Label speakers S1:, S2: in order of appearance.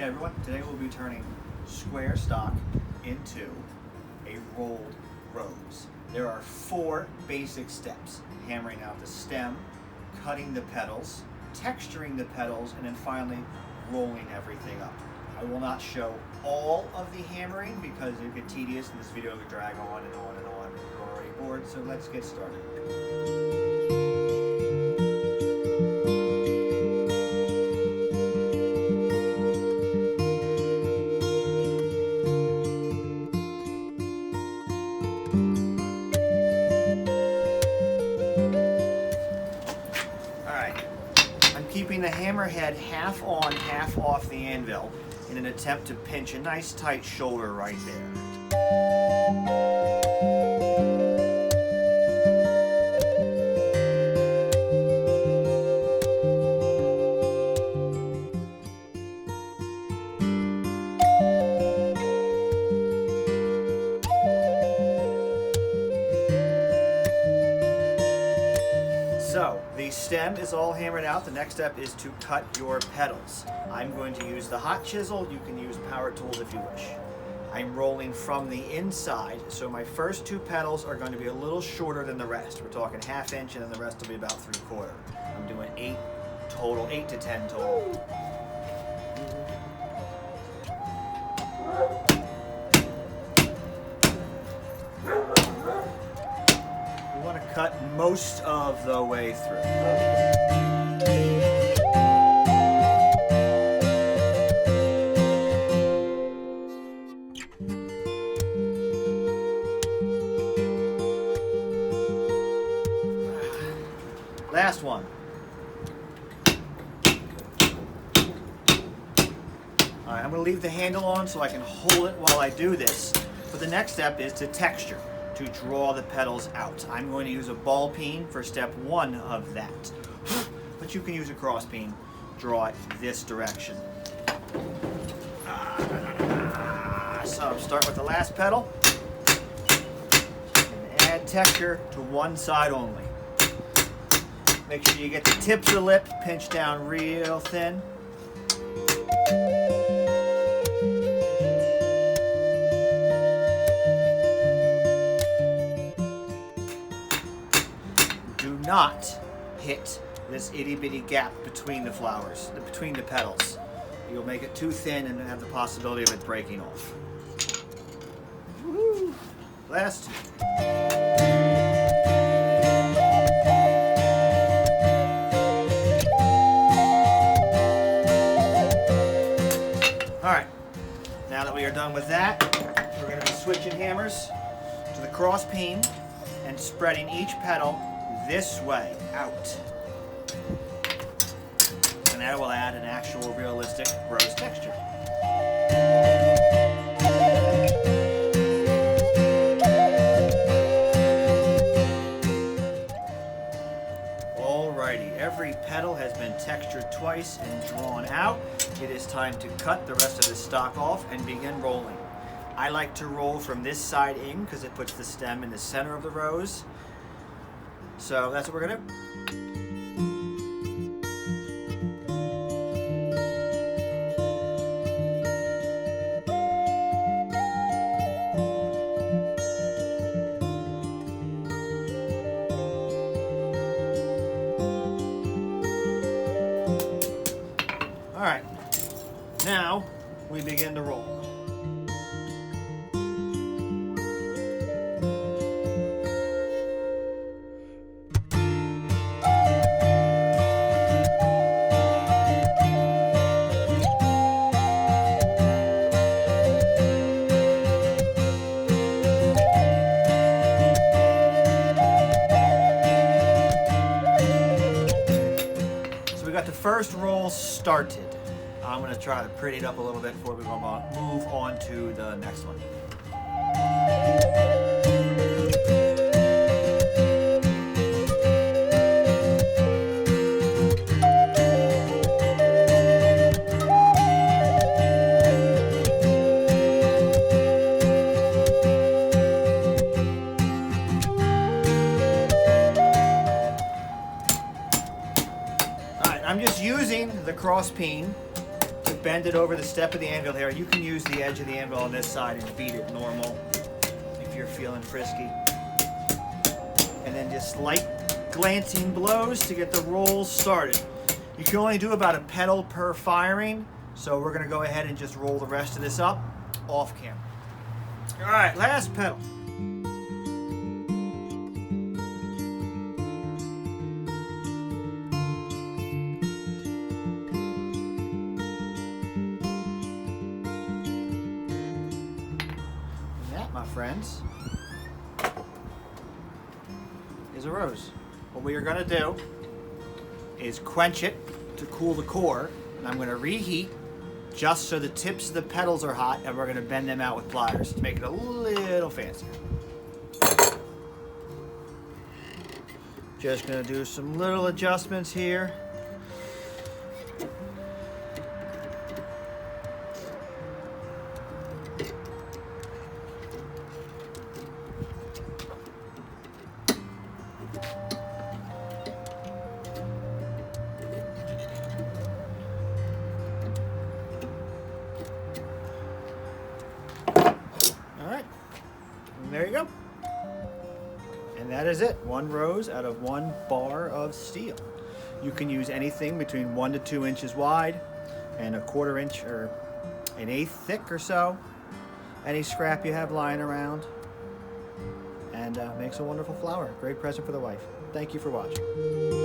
S1: everyone, today we'll be turning square stock into a rolled rose. There are 4 basic steps: hammering out the stem, cutting the petals, texturing the petals, and then finally rolling everything up. I will not show all of the hammering because it would get tedious and this video would drag on and on and on. You're already bored, so let's get started. Keeping the hammer head half on, half off the anvil in an attempt to pinch a nice tight shoulder right there. So, the stem is all hammered out. The next step is to cut your petals. I'm going to use the hot chisel. You can use power tools if you wish. I'm rolling from the inside, so my first 2 petals are going to be a little shorter than the rest. We're talking 1/2 inch, and then the rest will be about 3/4. I'm doing 8 to 10 total. Cut most of the way through. Last one. All right, I'm going to leave the handle on so I can hold it while I do this. But the next step is to texture, to draw the petals out. I'm going to use a ball peen for step 1 of that. But you can use a cross peen. Draw it this direction. So start with the last petal and add texture to one side only. Make sure you get the tips of the lip pinched down real thin. Do not hit this itty bitty gap between the flowers, between the petals. You'll make it too thin and have the possibility of it breaking off. Woo! Last. Alright, now that we are done with that, we're going to be switching hammers to the cross peen and spreading each petal this way out. And that will add an actual realistic rose texture. Alrighty, every petal has been textured twice and drawn out. It is time to cut the rest of the stock off and begin rolling. I like to roll from this side in because it puts the stem in the center of the rose. So that's what we're going to do. All right, now we begin to roll. Got the first roll started. I'm going to try to pretty it up a little bit before we move on to the next one. I'm just using the cross peen to bend it over the step of the anvil here. You can use the edge of the anvil on this side and beat it normal if you're feeling frisky. And then just light glancing blows to get the rolls started. You can only do about a petal per firing, so we're gonna go ahead and just roll the rest of this up off camera. All right, last petal. And that, my friends, is a rose. What we are gonna do is quench it to cool the core, and I'm gonna reheat just so the tips of the petals are hot, and we're gonna bend them out with pliers to make it a little fancier. Just gonna do some little adjustments here. There you go. And that is it. One rose out of one bar of steel. You can use anything between 1 to 2 inches wide and 1/4 inch or 1/8 thick or so. Any scrap you have lying around. And makes a wonderful flower. Great present for the wife. Thank you for watching.